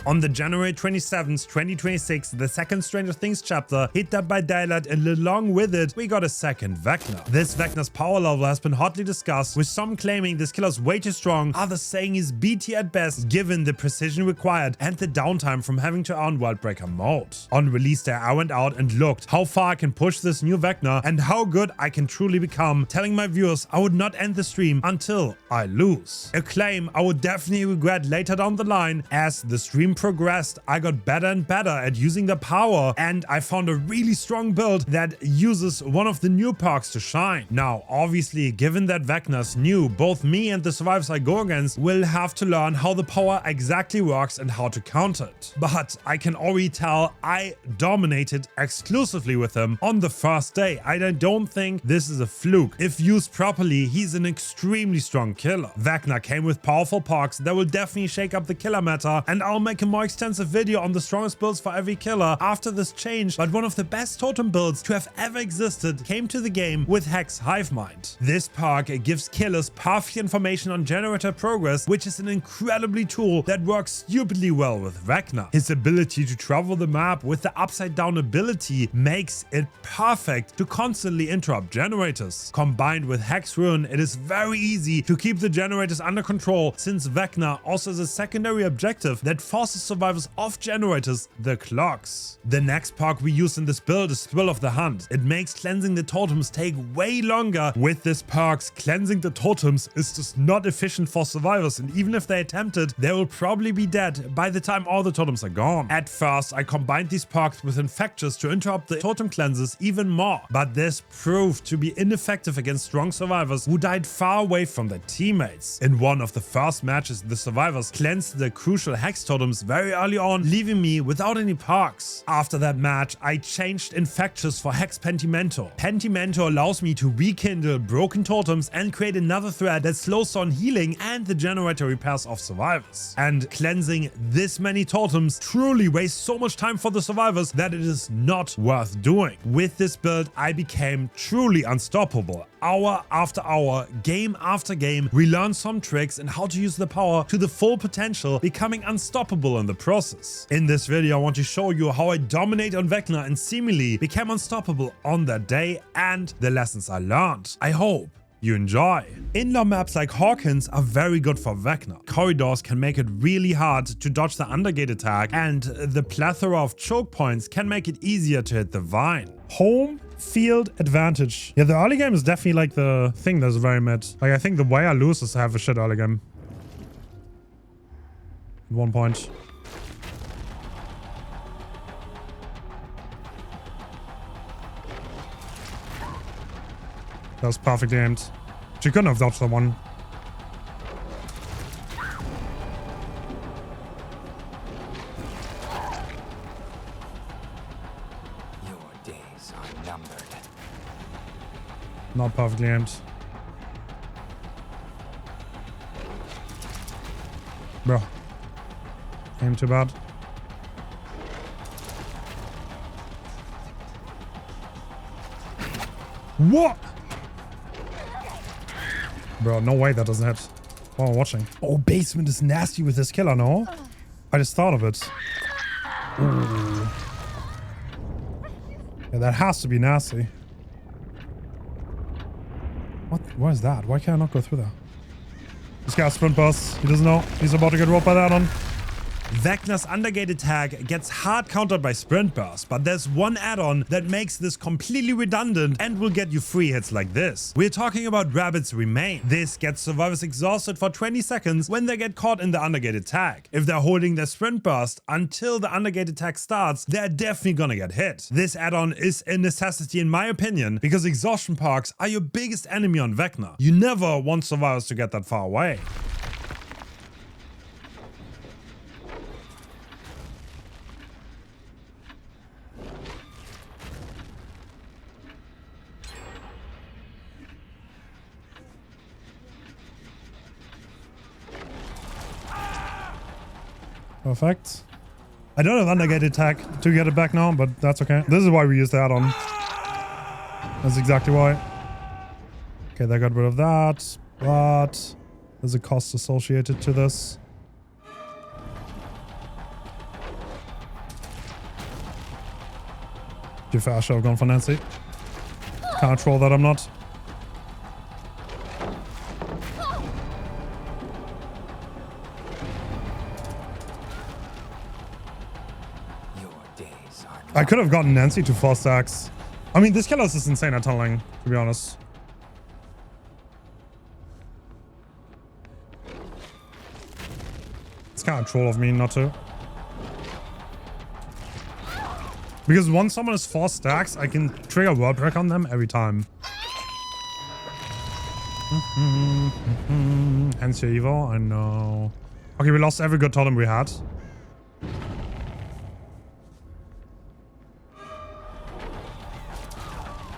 On the January 27th, 2026, the second Stranger Things chapter hit Dead by Daylight, and along with it, we got a second Vecna. This Vecna's power level has been hotly discussed, with some claiming this killer's way too strong, others saying he's BT at best given the precision required and the downtime from having to earn Worldbreaker mode. On release day, I went out and looked how far I can push this new Vecna and how good I can truly become, telling my viewers I would not end the stream until I lose. A claim I would definitely regret later down the line. As the stream progressed, I got better and better at using the power, and I found a really strong build that uses one of the new perks to shine. Now, obviously, given that Vecna's new, both me and the survivors I go against will have to learn how the power exactly works and how to counter it. But I can already tell I dominated exclusively with him on the first day. I don't think this is a fluke. If used properly, he's an extremely strong killer. Vecna came with powerful perks that will definitely shake up the killer meta, and I'll make a more extensive video on the strongest builds for every killer after this change. But one of the best totem builds to have ever existed came to the game with Hex Hivemind. This perk gives killers perfect information on generator progress, which is an incredibly tool that works stupidly well with Vecna. His ability to travel the map with the upside down ability makes it perfect to constantly interrupt generators. Combined with Hex Ruin, it is very easy to keep the generators under control, since Vecna also has a secondary objective that forces survivors off generators, the clocks. The next perk we use in this build is Thrill of the Hunt. It makes cleansing the totems take way longer. With this perk, cleansing the totems is just not efficient for survivors, and even if they attempt it, they will probably be dead by the time all the totems are gone. At first, I combined these perks with Infectious to interrupt the totem cleanses even more, but this proved to be ineffective against strong survivors who died far away from their teammates. In one of the first matches, the survivors cleansed the crucial hex totems very early on, leaving me without any perks. After that match, I changed Infectious for Hex Pentimento. Pentimento allows me to rekindle broken totems and create another thread that slows down healing and the generator repairs of survivors. And cleansing this many totems truly wastes so much time for the survivors that it is not worth doing. With this build, I became truly unstoppable. Hour after hour, game after game, we learned some tricks and how to use the power to the full potential, becoming unstoppable in the process. In this video, I want to show you how I dominate on Vecna and seemingly became unstoppable on that day, and the lessons I learned. I hope you enjoy. Indoor maps like Hawkins are very good for Vecna. Corridors can make it really hard to dodge the undergate attack, and the plethora of choke points can make it easier to hit the vine. Home field advantage. Yeah, the early game is definitely like the thing that's very mid. Like, I think the way I lose is to have a shit early game. At 1 point. That was perfectly aimed. She couldn't have dodged that one. Your days are numbered. Not perfectly aimed. Bro. Aim too bad. What? Bro, no way that doesn't hit. While I'm watching. Oh, basement is nasty with this killer, no? I just thought of it. Ooh. Yeah, that has to be nasty. What? What is that? Why can't I not go through that? This guy's sprint burst. He doesn't know. He's about to get rolled by that one. Vecna's undergate attack gets hard countered by sprint burst, but there's one add-on that makes this completely redundant and will get you free hits like this. We're talking about Rabbit's Remain. This gets survivors exhausted for 20 seconds when they get caught in the undergate attack. If they're holding their sprint burst until the undergate attack starts, they're definitely gonna get hit. This add-on is a necessity in my opinion, because exhaustion perks are your biggest enemy on Vecna. You never want survivors to get that far away. Perfect. I don't have undergate attack to get it back now, but that's okay. This is why we use the add-on. That's exactly why. Okay, they got rid of that, but there's a cost associated to this. To be fair, I should have gone for Nancy. Can't troll that I'm not. Your days are I could have gotten Nancy to 4 stacks. I mean, this killer is just insane at tunneling, to be honest. It's kind of troll of me not to. Because once someone is 4 stacks, I can trigger word break on them every time. Hence your evil, I know. Okay, we lost every good totem we had.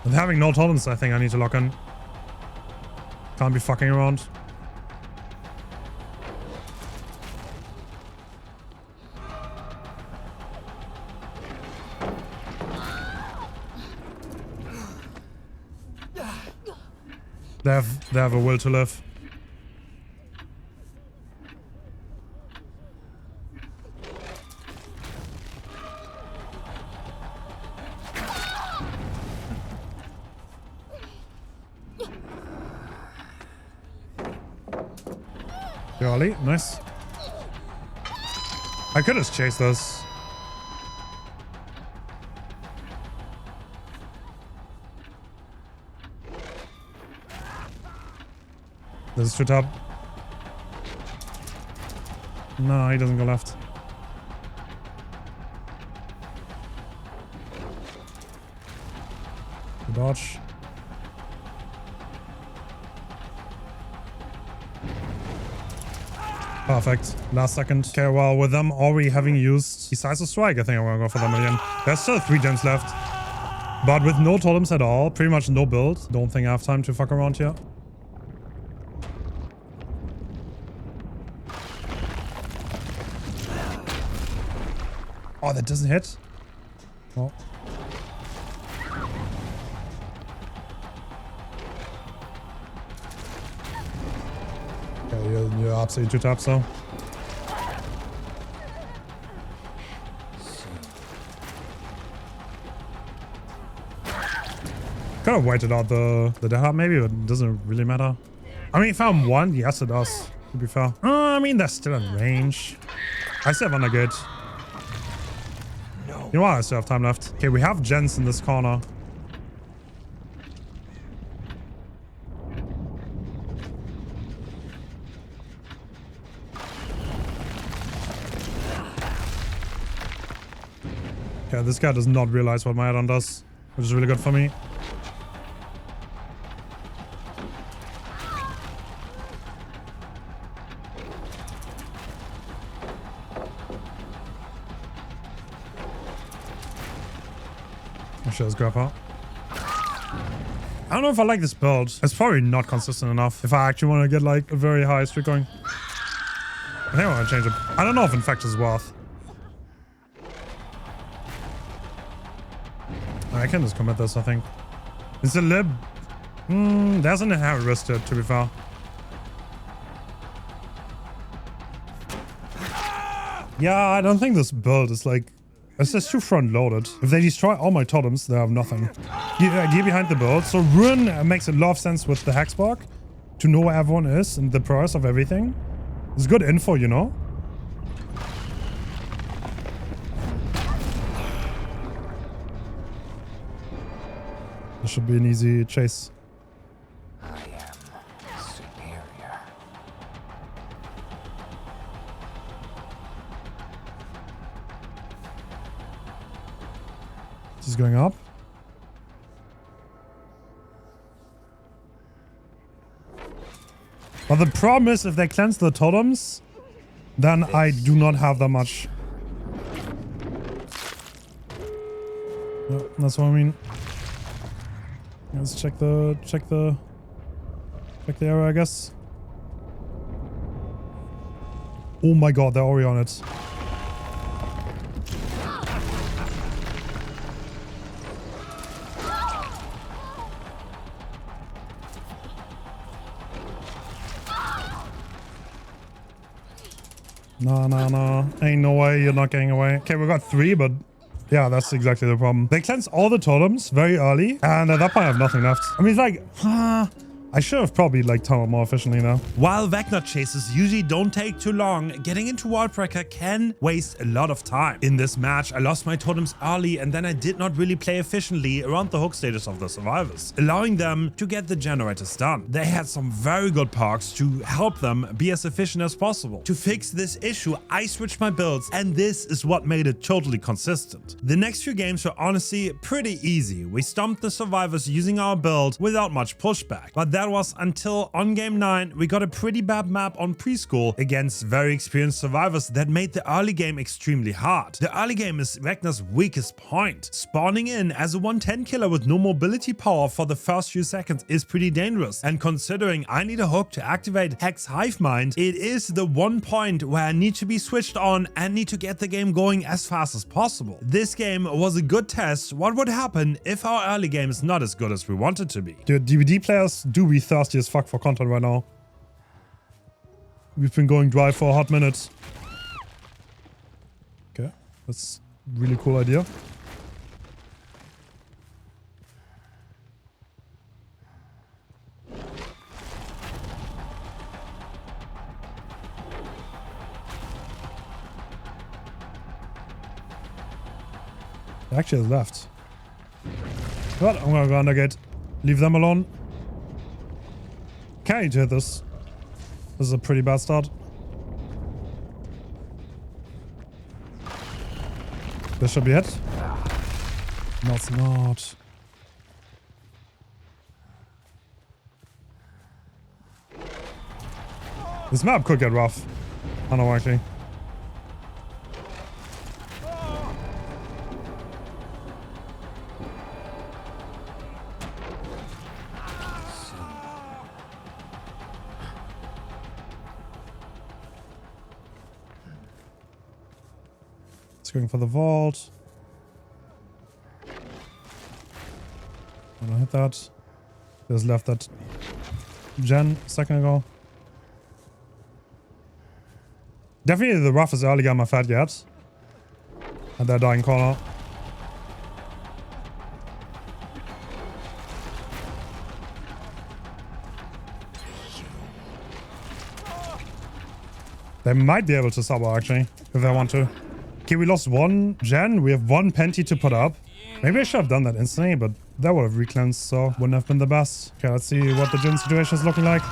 With having no totems, I think I need to lock in. Can't be fucking around. They have a will to live. Golly, nice. I could have chased this. This is too top. No, he doesn't go left. Good dodge. Perfect. Last second. Okay, well, with them already having used Decisive Strike, I think I'm gonna go for them again. There's still 3 gens left. But with no totems at all, pretty much no build. Don't think I have time to fuck around here. Oh, that doesn't hit. Oh. Okay, you're absolutely 2 taps though. Could have waited out the death maybe, but it doesn't really matter. I mean, if I'm 1, yes it does, to be fair. I mean, they're still in range. I still have good. You know what? I still have time left. Okay, we have gens in this corner. Okay, this guy does not realize what my add-on does, which is really good for me. Let's grab out. I don't know if I like this build. It's probably not consistent enough if I actually want to get like a very high streak going. I think I want to change it. I don't know if Infect is worth. I can just commit this, I think. It's a lib. There's an inherent risk to it, to be fair. Yeah, I don't think this build is like... It's just too front-loaded. If they destroy all my totems, they have nothing. Gear behind the build. So Ruin makes a lot of sense with the Hexblock to know where everyone is and the price of everything. It's good info, you know? This should be an easy chase. I am superior. This is going up. But the problem is if they cleanse the totems, then I do not have that much. Yeah, that's what I mean. Let's check the area, I guess. Oh my god, they're already on it. No. Ain't no way you're not getting away. Okay, we got 3, but Yeah, that's exactly the problem. They cleanse all the totems very early, and at that point I have nothing left. I mean, it's like, I should have probably like tunneled more efficiently now. While Vecna chases usually don't take too long, getting into Wallbreaker can waste a lot of time. In this match, I lost my totems early and then I did not really play efficiently around the hook stages of the survivors, allowing them to get the generators done. They had some very good perks to help them be as efficient as possible. To fix this issue, I switched my builds, and this is what made it totally consistent. The next few games were honestly pretty easy. We stomped the survivors using our build without much pushback, but that was until on game 9 we got a pretty bad map on preschool against very experienced survivors that made the early game extremely hard. The early game is Vecna's weakest point. Spawning in as a 110 killer with no mobility power for the first few seconds is pretty dangerous, and considering I need a hook to activate Hex Hive Mind, it is the one point where I need to be switched on and need to get the game going as fast as possible. This game was a good test. What would happen if our early game is not as good as we want it to be? The DVD players do be thirsty as fuck for content right now. We've been going dry for a hot minute. Okay, that's a really cool idea. They actually has left. But I'm gonna go under gate. Leave them alone. Okay, to hit this. This is a pretty bad start. This should be it. No, it's not. This map could get rough. I know, actually. Going for the vault. I'm gonna hit that. Just left that gen a second ago. Definitely the roughest early game I've had yet. At that dying corner. They might be able to sub actually, if they want to. Okay, we lost one gen. We have one Penti to put up. Maybe I should have done that instantly, but that would have recleansed, so wouldn't have been the best. Okay, let's see what the gen situation is looking like.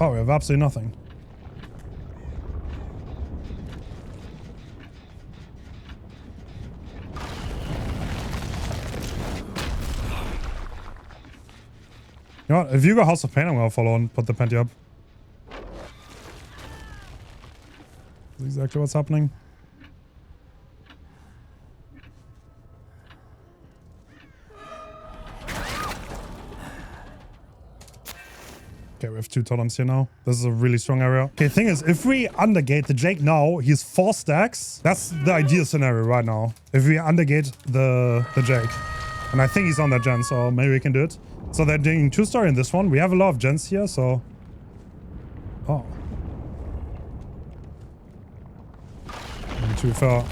Oh, we have absolutely nothing. You know what? If you go House of Pain, I'm gonna follow and put the Penti up. That's exactly what's happening. Okay, we have 2 totems here now. This is a really strong area. Okay, thing is, if we undergate the Jake now, he's 4 stacks. That's the ideal scenario right now. If we undergate the Jake. And I think he's on that gen, so maybe we can do it. So they're doing 2-story in this one. We have a lot of gens here, so... Oh. Too far.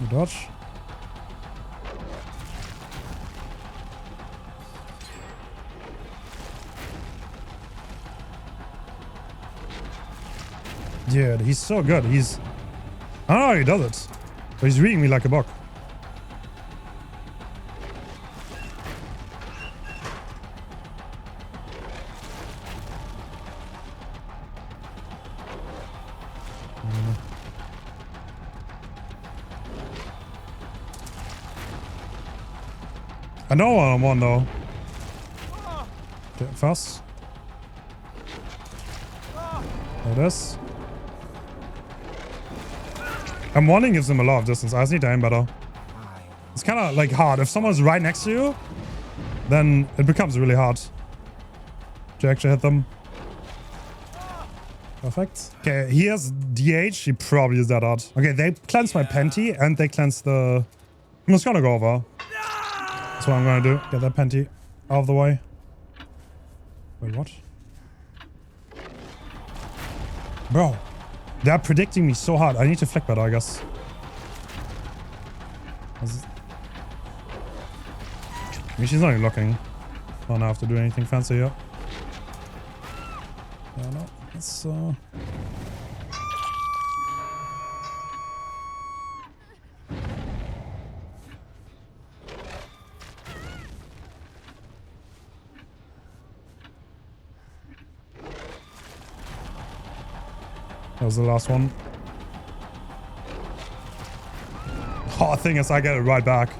You dodge. Dude, he's so good. He's... I don't know how he does it. But he's reading me like a book. I know what I'm on though. Get fast. There it is. M1 gives him a lot of distance. I just need to aim better. It's kind of like hard. If someone's right next to you, then it becomes really hard to actually hit them. Perfect. Okay, he has DH. He probably is that hard. Okay, they cleanse my panty and they cleanse the... I'm just gonna go over. That's what I'm gonna do. Get that panty out of the way. Wait, what? Bro, they're predicting me so hard. I need to flick better, I guess. I mean, she's not even looking. I don't have to do anything fancy here. Yeah, no. Let's, That was the last one. Oh, thing is, I get it right back.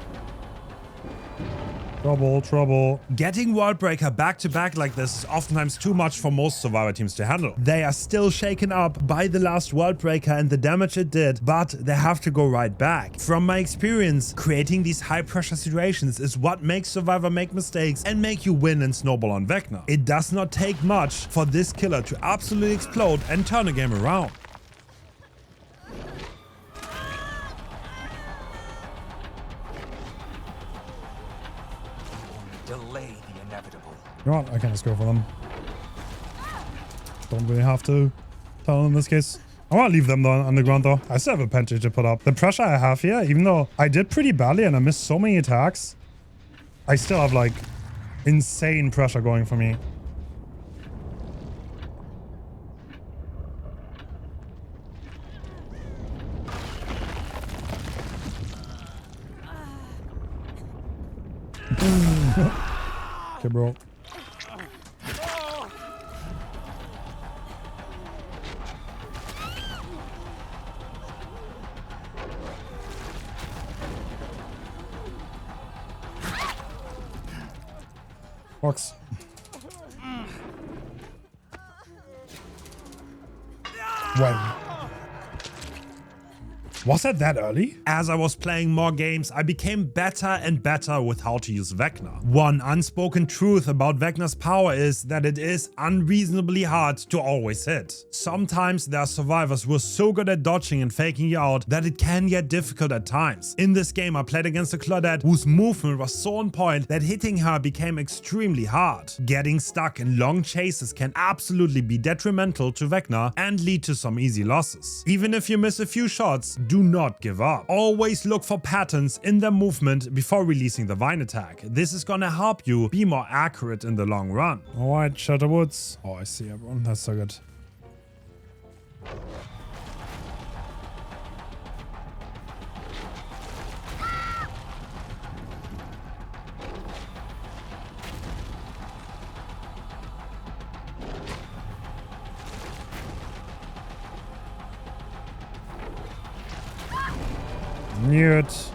Trouble, trouble. Getting World Breaker back to back like this is oftentimes too much for most Survivor teams to handle. They are still shaken up by the last World Breaker and the damage it did, but they have to go right back. From my experience, creating these high pressure situations is what makes Survivor make mistakes and make you win and snowball on Vecna. It does not take much for this killer to absolutely explode and turn a game around. Delay the inevitable. You know what? I can just go for them. Don't really have to tell them in this case. I want to leave them though on the ground though. I still have a penalty to put up. The pressure I have here, even though I did pretty badly and I missed so many attacks, I still have like insane pressure going for me. Okay, bro. Box. Wow. Was it that early? As I was playing more games, I became better and better with how to use Vecna. One unspoken truth about Vecna's power is that it is unreasonably hard to always hit. Sometimes there are survivors who are so good at dodging and faking you out that it can get difficult at times. In this game, I played against a Claudette whose movement was so on point that hitting her became extremely hard. Getting stuck in long chases can absolutely be detrimental to Vecna and lead to some easy losses. Even if you miss a few shots, do not give up. Always look for patterns in their movement before releasing the vine attack. This is gonna help you be more accurate in the long run. Alright, Shatterwoods. Oh, I see everyone. That's so good. Mute.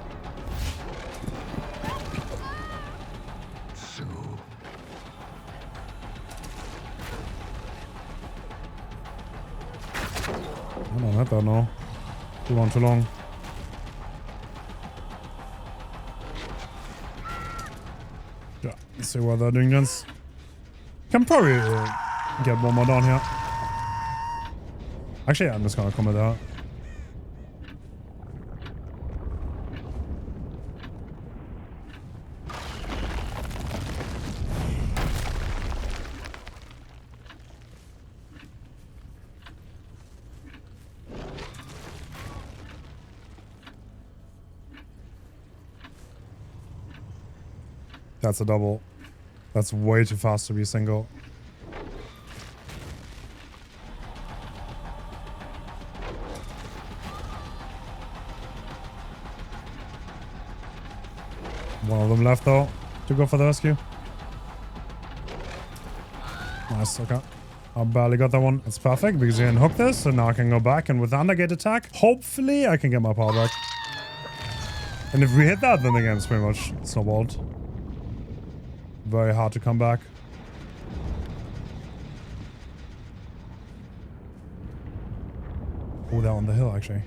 I don't have that now. Too long, too long. Yeah, let's see what they're doing this. Can probably get one more down here. Actually, I'm just gonna come with that. That's a double. That's way too fast to be single. One of them left though to go for the rescue. Nice, okay. I barely got that one. It's perfect because he didn't hook this, so now I can go back and with the undergate attack, hopefully I can get my power back. And if we hit that, then the game's pretty much snowballed. Very hard to come back. Oh, they're on the hill, actually.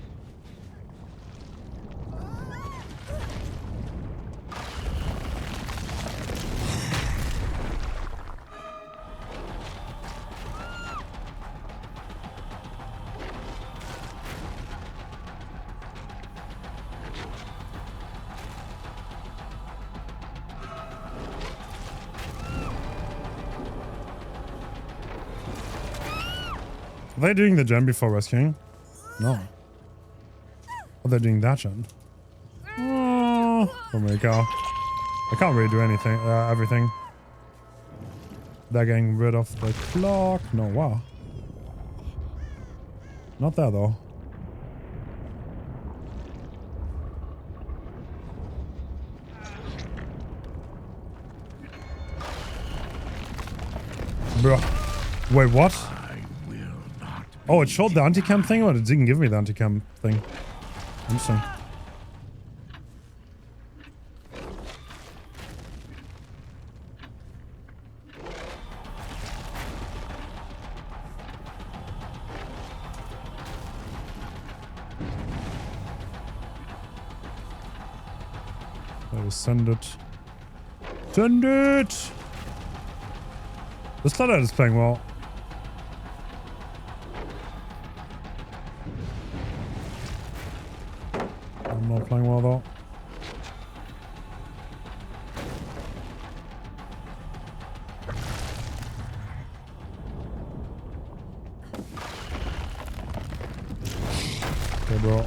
they doing the gen before rescuing? No. Oh, they're doing that gen. Oh my god. I can't really do anything, everything. They're getting rid of the clock. No, wow. Not there though. Bro. Wait, what? Oh, it showed the anti-cam thing, or it didn't give me the anti-cam thing. Interesting. Send it. Send it! This Claudette is playing well. I'm not playing well though. Okay, bro.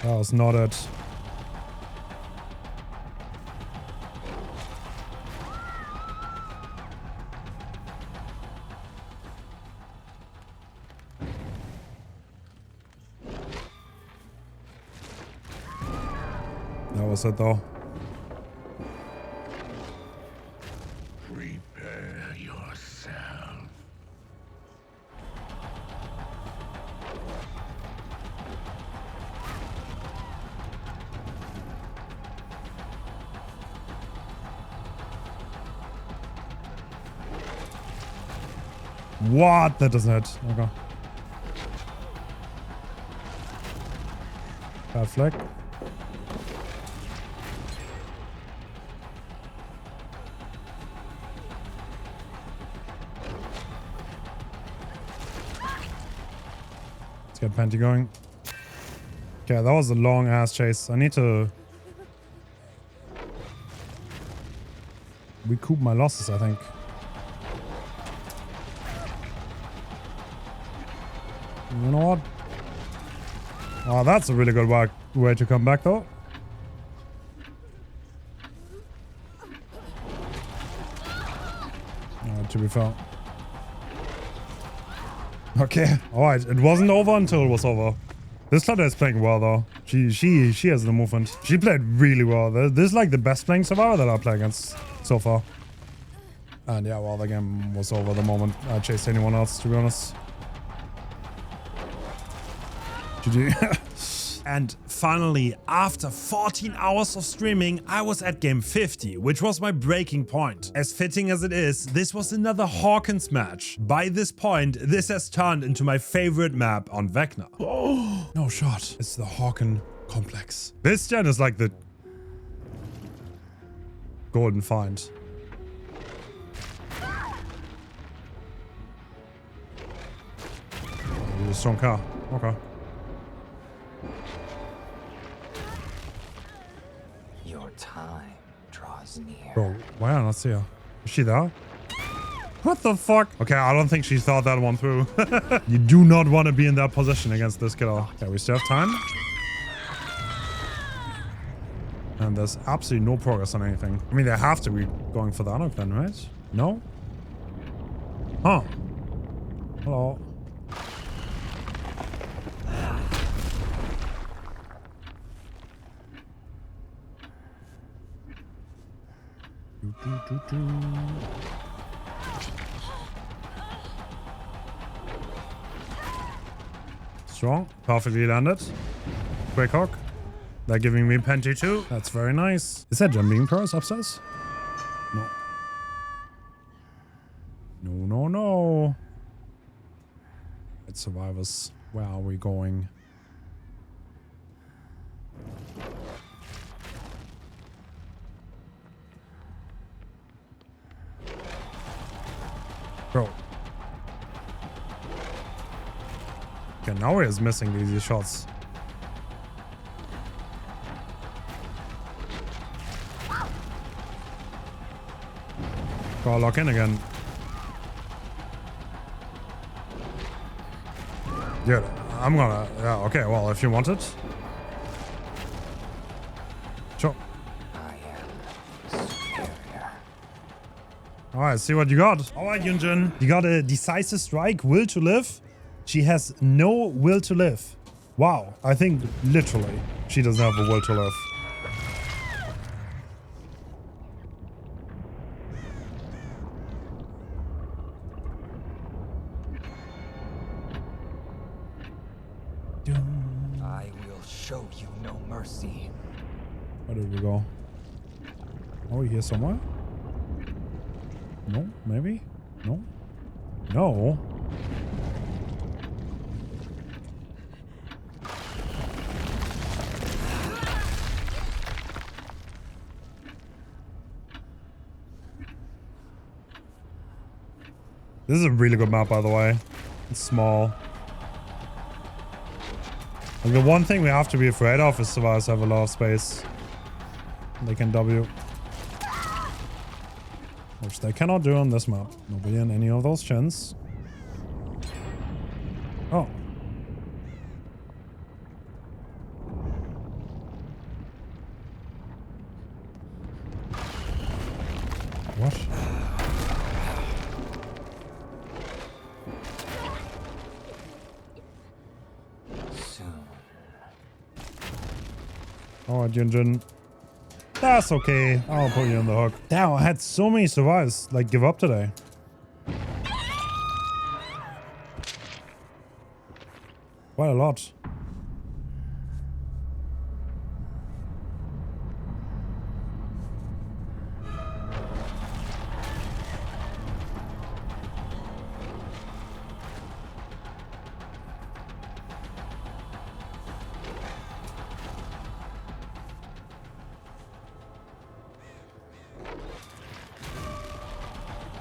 That was not it. That was it though. Prepare yourself. What? That doesn't hit. Okay. Bad flag. Let's get Panty going. Okay, that was a long ass chase. I need to recoup my losses, I think. You know what? Oh, that's a really good way to come back though. To be fair. Okay, alright. It wasn't over until it was over. This Claudette is playing well though. She has the movement. She played really well. This is like the best playing survivor that I play against so far. And yeah, well, the game was over the moment I chased anyone else, to be honest. GG. And finally, after 14 hours of streaming, I was at game 50, which was my breaking point. As fitting as it is, this was another Hawkins match. By this point, this has turned into my favorite map on Vecna. Oh, no shot. It's the Hawkins complex. This gen is like the golden find. Oh, a strong car. Okay. Time draws near. Bro, why don't I see her? Is she there? What the fuck? Okay, I don't think she thought that one through. You do not want to be in that position against this killer. Okay, we still have time. And there's absolutely no progress on anything. I mean, they have to be going for the unhook then, right? No? Huh. Hello. Strong. Perfectly landed. Quick hook. They're giving me Penty too. That's very nice. Is that jumping pros upstairs? No. No. It's survivors. Where are we going? Bro. Okay, now he is missing the easy shots. Gotta lock in again. Dude, I'm gonna... Yeah, okay, well, if you want it. Sure. I am superior. Alright, see what you got. Alright, Yunjin. You got a decisive strike, will to live. She has no will to live. Wow, I think literally she doesn't have a will to live. I will show you no mercy. Where did we go? Are we here somewhere? No, maybe? No? No? This is a really good map, by the way. It's small. Like, the one thing we have to be afraid of is survivors have a lot of space. They can W. Which they cannot do on this map. Nobody in any of those chins. Oh. What? Alright, Yunjin. That's okay. I'll put you in the hook. Damn, I had so many survives. Like, give up today. Quite a lot.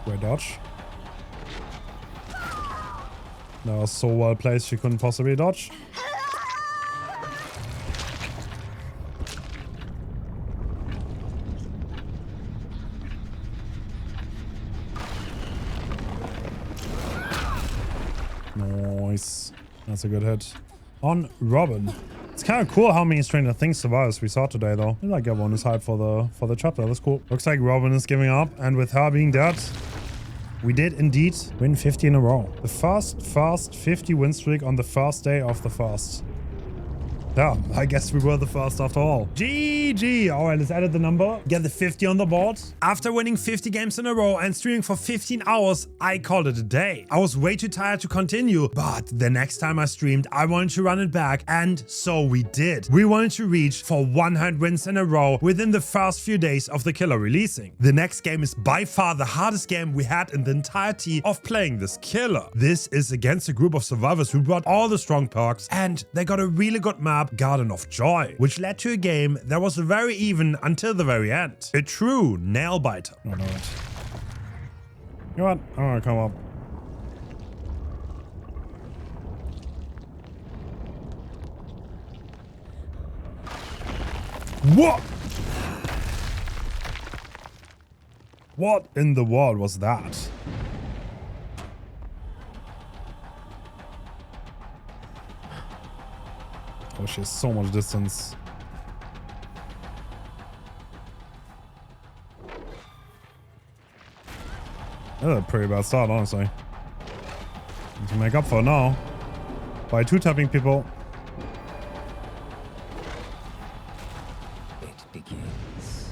Great dodge. That was so well placed she couldn't possibly dodge. Nice. That's a good hit. On Robin. It's kind of cool how many Stranger Things survivors we saw today, though. I like everyone is hyped for the chapter. That's cool. Looks like Robin is giving up, and with her being dead, we did indeed win 50 in a row. The first fast 50 win streak on the first day of the fast. Yeah, I guess we were the first after all. GG! Alright, let's edit the number. Get the 50 on the board. After winning 50 games in a row and streaming for 15 hours, I called it a day. I was way too tired to continue, but the next time I streamed, I wanted to run it back, and so we did. We wanted to reach for 100 wins in a row within the first few days of the killer releasing. The next game is by far the hardest game we had in the entirety of playing this killer. This is against a group of survivors who brought all the strong perks, and they got a really good map, Garden of Joy, which led to a game that was very even until the very end. A true nail biter. Oh, no, you know what? I'm gonna come up. What? What in the world was that? Oh, she has so much distance. That's a pretty bad start, honestly. Need to make up for it now by two-tapping people. It begins.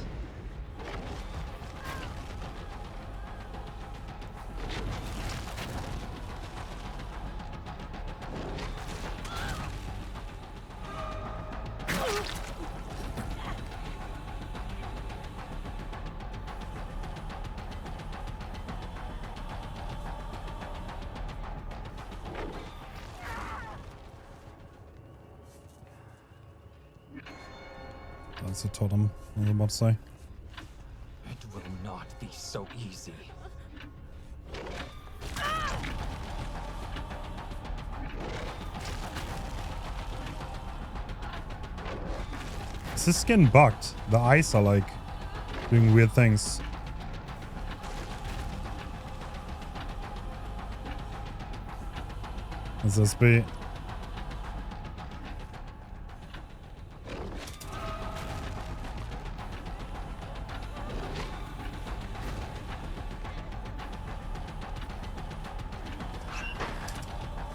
That's a totem, I was about to say. It will not be so easy. Is this skin bugged? The eyes are like doing weird things. Is this be?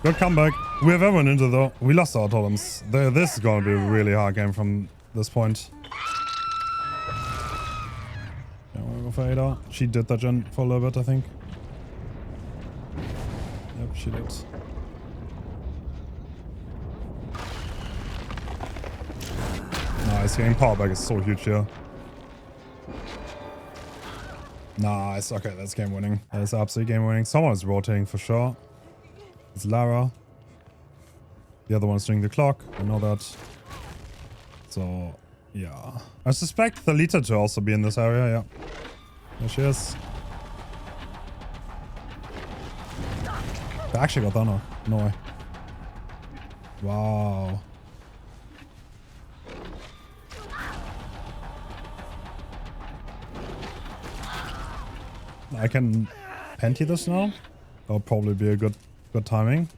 Good comeback. We have everyone into though. We lost our totems. This is gonna be a really hard game from this point. Yeah, we'll go for Ada. She did that gen for a little bit, I think. Yep, she did. Nice, getting power back is so huge here. Nice, okay, that's game winning. That is absolutely game winning. Someone is rotating for sure. It's Lara. The other one's doing the clock. I know that. So, yeah. I suspect Thalita to also be in this area, yeah. There she is. They actually got Thunder. No way. Wow. I can panty this now. That'll probably be a good timing.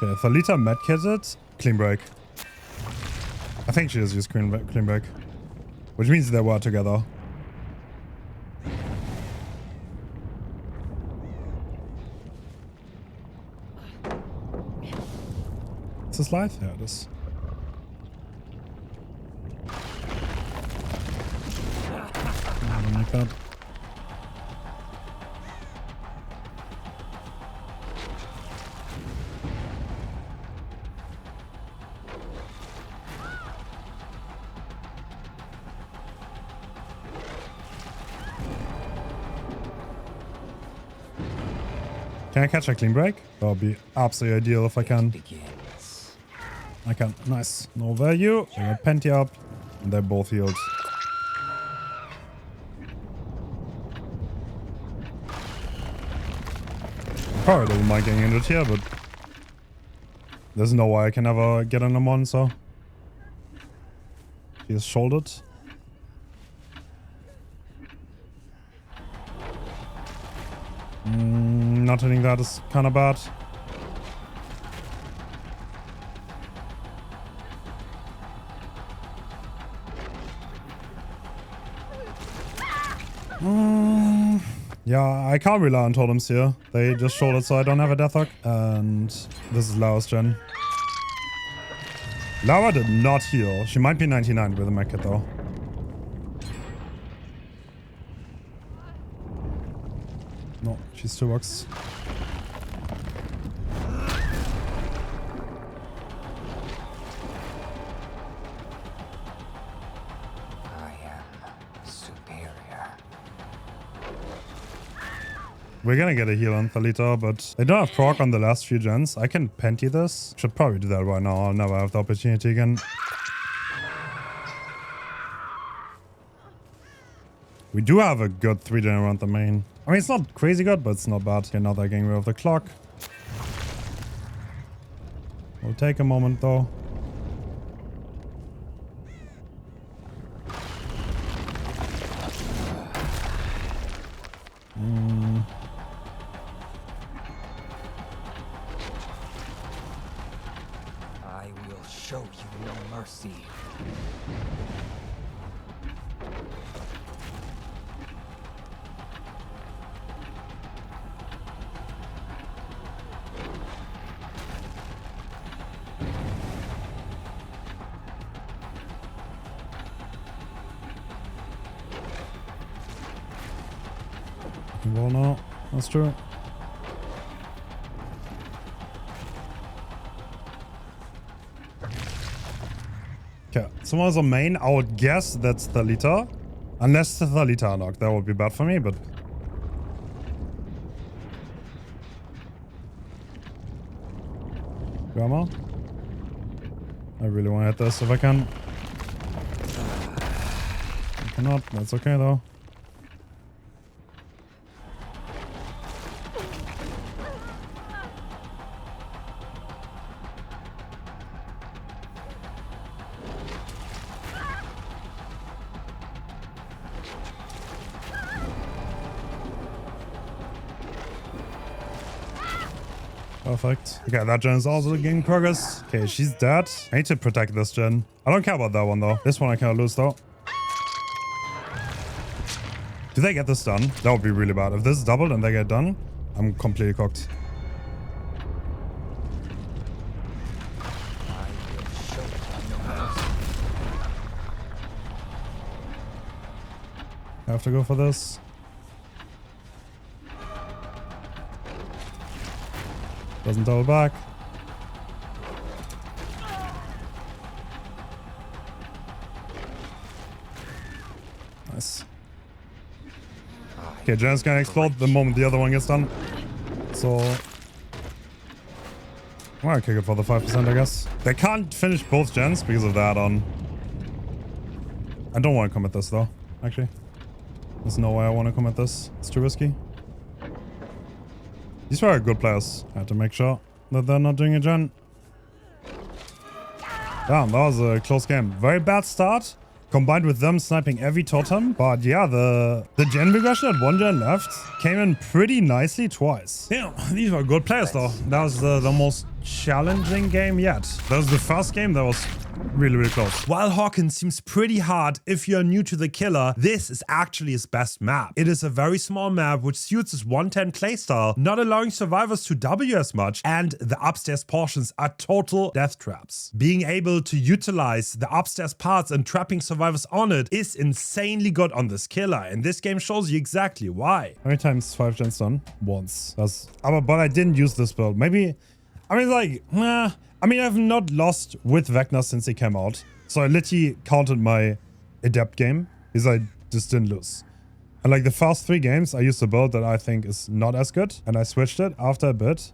Okay, Thalita medkitted. Clean break. I think she just used clean break. Which means they were together. Is this live? Yeah, it is. I don't like that. Can I catch a clean break? That would be absolutely ideal if I can. I can. Nice. No value. I got Penty up. And they're both healed. Probably don't mind getting injured here, but there's no way I can ever get on them on, so. He is shouldered. Not hitting that is kind of bad. Yeah, I can't rely on totems here. They just shouldered, so I don't have a death hook. And this is Lara's gen. Lara did not heal. She might be 99 with a mech kit though. No, she's 2 bucks. I am superior. We're gonna get a heal on Thalita, but they don't have proc on the last few gens. I can Penty this. Should probably do that right now. I'll never have the opportunity again. We do have a good 3-gen around the main. I mean, it's not crazy good, but it's not bad. Okay, now they're getting rid of the clock. Will take a moment, though. I will show you no mercy. Well, no, that's true. Okay, someone's on main. I would guess that's Thalita. Unless the Thalita knocked. That would be bad for me, but... Grandma? I really want to hit this if I can. I cannot. That's okay, though. Perfect. Okay, that gen is also gaining progress. Okay, she's dead. I need to protect this gen. I don't care about that one, though. This one I can't lose, though. Do they get this done? That would be really bad. If this is doubled and they get done, I'm completely cooked. Have to go for this. Doesn't double back. Nice. Okay, Jan's gonna explode the moment the other one gets done. So I'm gonna kick it for the 5%, I guess. They can't finish both gens because of the add-on. I don't want to commit this though, actually. There's no way I want to commit this. It's too risky. These were good players. I had to make sure that they're not doing a gen. Damn, that was a close game. Very bad start, combined with them sniping every totem. But yeah, the gen regression at 1 gen left came in pretty nicely twice. Yeah, these were good players though. That was the most challenging game yet. That was the first game that was really close. While Hawkins seems pretty hard if you're new to the killer, this is actually his best map. It is a very small map which suits his 110 playstyle, not allowing survivors to W as much, and the upstairs portions are total death traps. Being able to utilize the upstairs parts and trapping survivors on it is insanely good on this killer, and this game shows you exactly why. How many times 5 gens done? Once. But I didn't use this build. Maybe, I mean, like, nah. I mean, I've not lost with Vecna since he came out. So I literally counted my adept game because I just didn't lose. And like the first 3 games, I used a build that I think is not as good. And I switched it after a bit.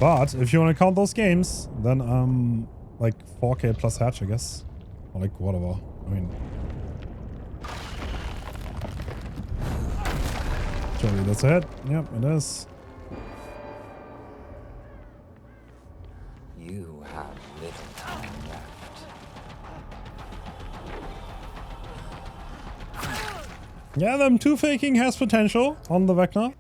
But if you want to count those games, then like 4K plus hatch, I guess. Or like whatever. I mean, surely that's it. Yep, it is. You have little time left. Yeah, them 2 faking has potential on the Vecna.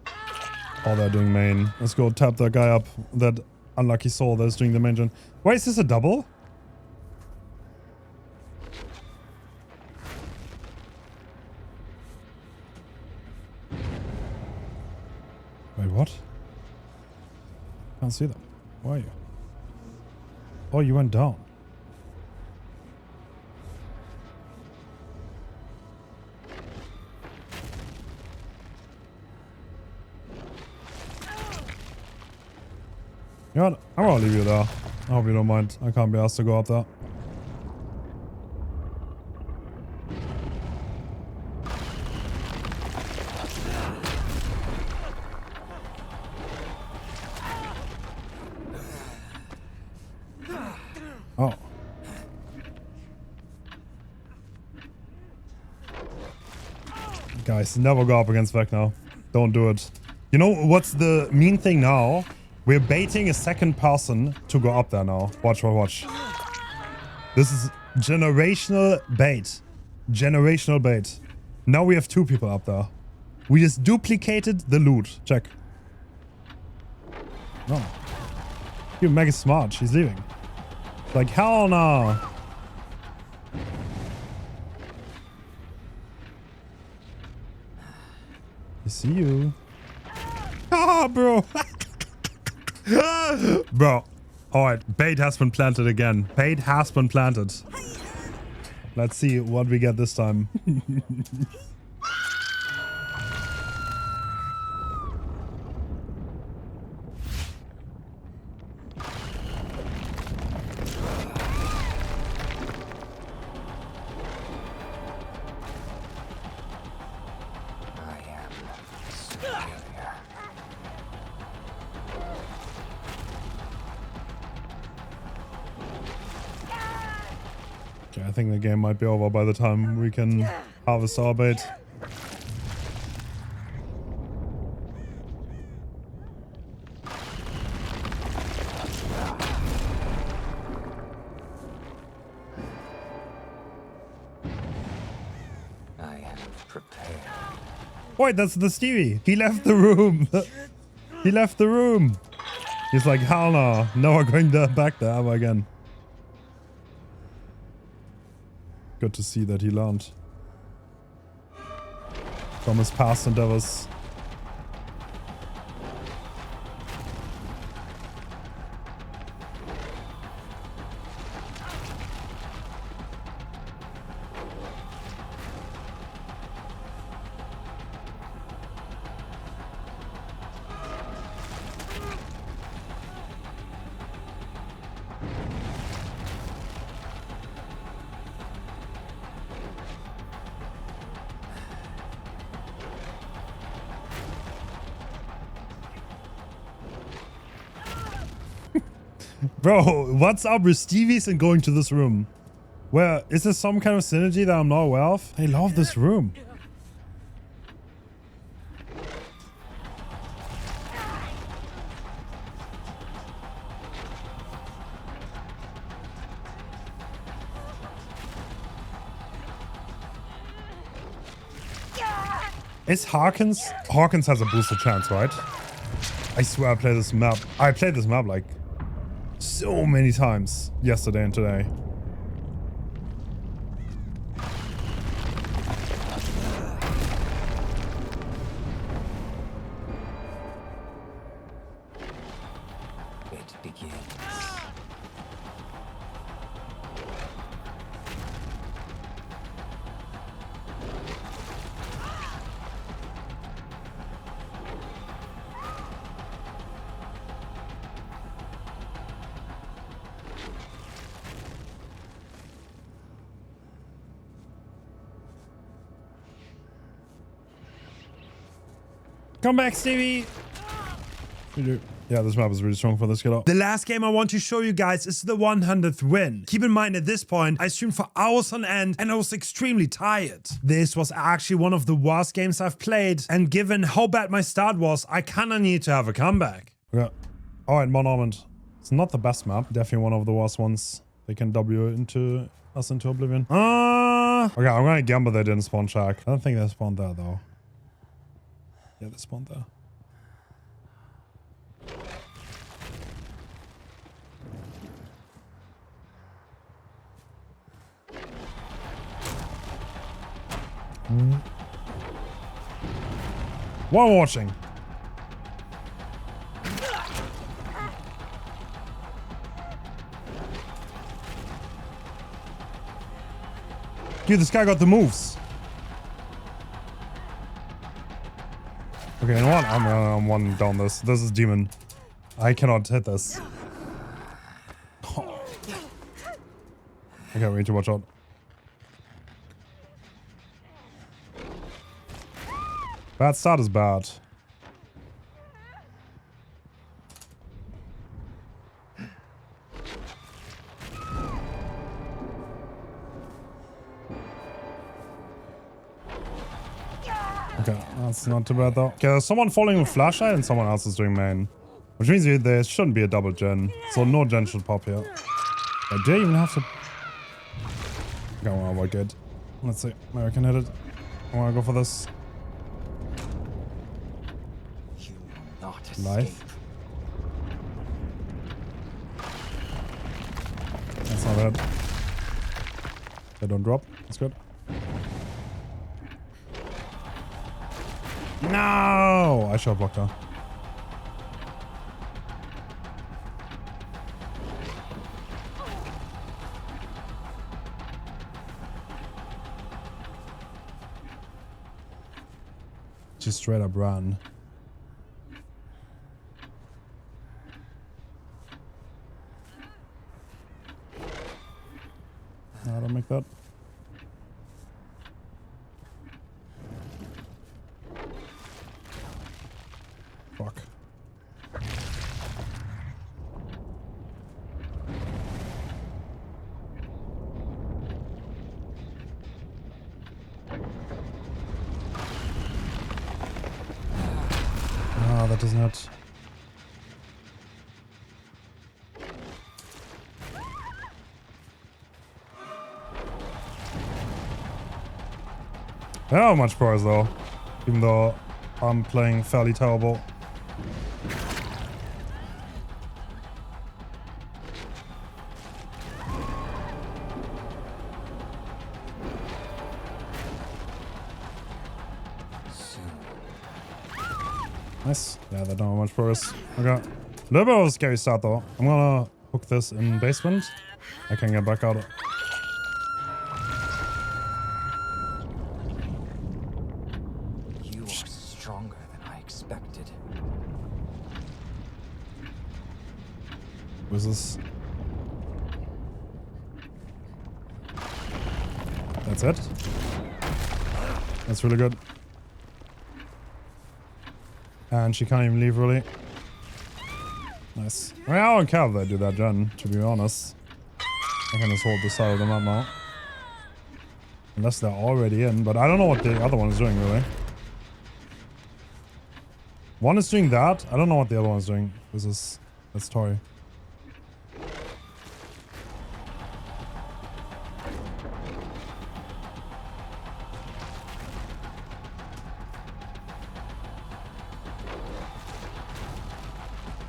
Oh, they're doing main. Let's go tap that guy up. That unlucky soul that's doing the main gen. Why is this a double? Wait, what? Can't see them. Where are you? Oh, you went down. You know what? I'm gonna leave you there. I hope you don't mind. I can't be asked to go up there. Oh. Guys, never go up against Vecna. Don't do it. You know what's the mean thing now? We're baiting a second person to go up there now. Watch, watch. This is generational bait. Generational bait. Now we have 2 people up there. We just duplicated the loot. Check. No. You're mega smart. She's leaving. Like, hell no. I see you. Ah, bro. Bro. Alright, bait has been planted again. Bait has been planted. Let's see what we get this time. I think the game might be over by the time we can harvest our bait. I have prepared. Wait, that's the Stevie. He left the room. He left the room. He's like, hell no. No, we're going back there ever again. Good to see that he learned from his past endeavors. Bro, what's up with Stevies and going to this room? Where is there some kind of synergy that I'm not aware of? I love this room. Is Hawkins? Hawkins has a boosted chance, right? I swear I played this map. I played this map like so many times yesterday and today. It begins. Come back, Stevie! Yeah, this map is really strong for this killer. The last game I want to show you guys is the 100th win. Keep in mind at this point, I streamed for hours on end and I was extremely tired. This was actually one of the worst games I've played, and given how bad my start was, I kinda need to have a comeback. Yeah. Alright, Mount Almond. It's not the best map, definitely one of the worst ones. They can W into us into oblivion. Okay, I'm gonna gamble they didn't spawn Shack. I don't think they spawned there though. Yeah, they spawned there. While watching. Dude, this guy got the moves. Okay, you know what? I'm one down this. This is demon. I cannot hit this. Oh. Okay, we need to watch out. Bad start is bad. Okay, that's not too bad though. Okay, there's someone falling with flashlight and someone else is doing main. Which means there shouldn't be a double gen. So no gen should pop here. I do even have to... Okay, well, we're good. Let's see. Maybe I can hit it. I want to go for this. You will not escape. Life. That's not bad. They don't drop. That's good. No! I should have blocked her. Just straight up run. No, don't make that. Fuck. No, that does not. They don't have much prize though, even though I'm playing fairly terrible. Nice. Yeah, they don't have much progress. Okay. A little bit of a scary start though. I'm gonna hook this in basement. I can get back out. You are stronger than I expected. What is this? That's it? That's really good. And she can't even leave, really. Nice. I mean, I don't care if they do that gen, to be honest. I can just hold the side of the map now. Unless they're already in, but I don't know what the other one is doing, really. One is doing that. I don't know what the other one is doing. That's Tori.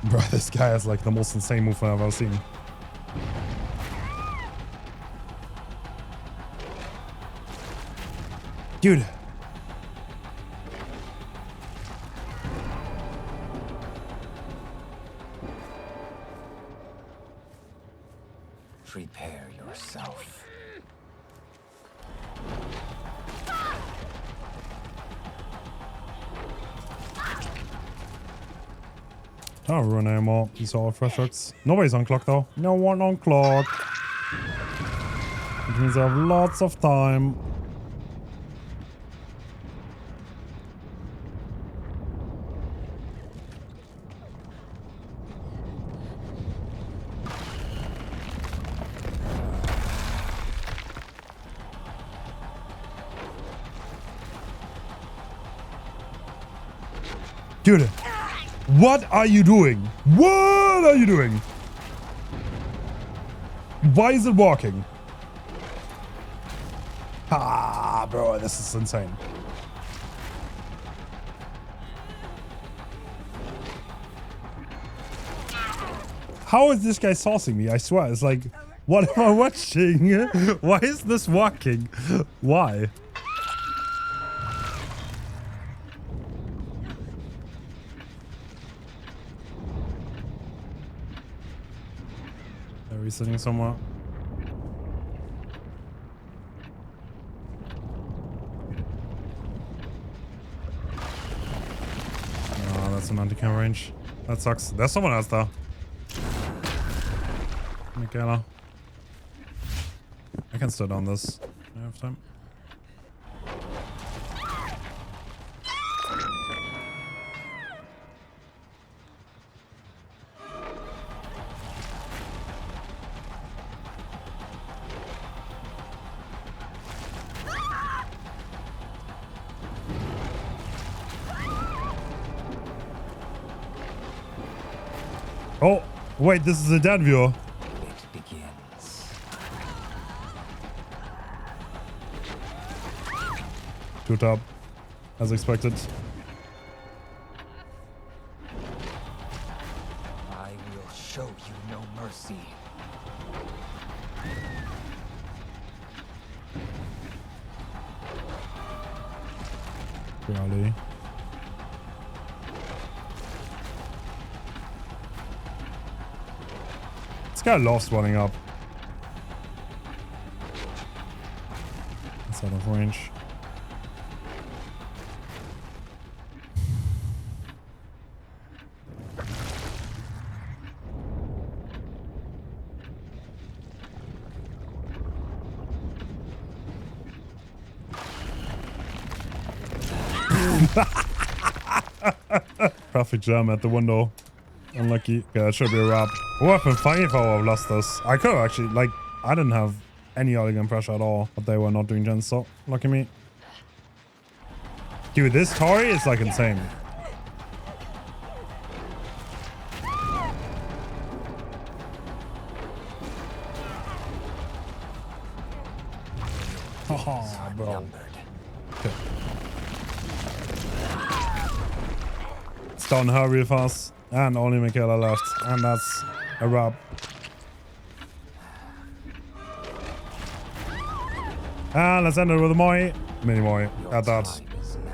Bro, this guy has like the most insane move I've ever seen. Dude. Prepare yourself. Don't ruin anymore. These are all fresh hooks. Nobody's on clock though. No one on clock. Which means I have lots of time. Dude, what are you doing? What are you doing? Why is it walking? Ah, bro, this is insane. How is this guy saucing me? I swear, it's like, what am I watching? Why is this walking? Why? Are we sitting somewhere? Oh, that's an anti-cam range. That sucks. There's someone else there. Michaela. I can stay on this. I have time. Oh, wait, this is a dead view. It begins. Two top, as expected. I will show you no mercy. Really? This guy lost running up. That's out of range. Perfect jam at the window. Unlucky. Okay, that should be a wrap. It would have been fine if I would have lost this. I could have actually, like, I didn't have any elegant pressure at all, but they were not doing gens, so lucky me. Dude, this Tori is like insane. Oh, bro. Okay. It's down her real fast. And only Michaela left. And that's a wrap. And let's end it with a Moi. Mini Moi at that.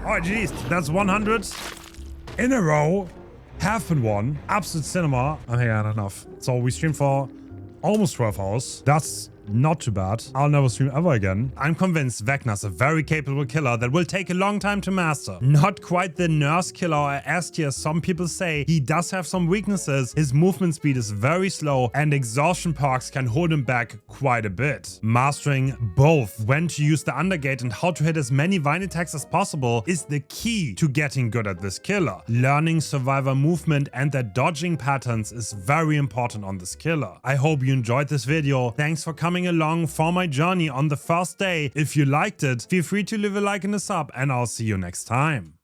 Oh, jeez. That's 100 in a row. Half and one. Absolute cinema. I think I had enough. So we streamed for almost 12 hours. That's Not too bad. I'll never stream ever again. I'm convinced Vecna's a very capable killer that will take a long time to master. Not quite the nurse killer or S tier some people say. He does have some weaknesses. His movement speed is very slow and exhaustion perks can hold him back quite a bit. Mastering both when to use the undergate and how to hit as many vine attacks as possible is the key to getting good at this killer. Learning survivor movement and their dodging patterns is very important on this killer. I hope you enjoyed this video. Thanks for coming along for my journey on the first day. If you liked it, feel free to leave a like and a sub, and I'll see you next time.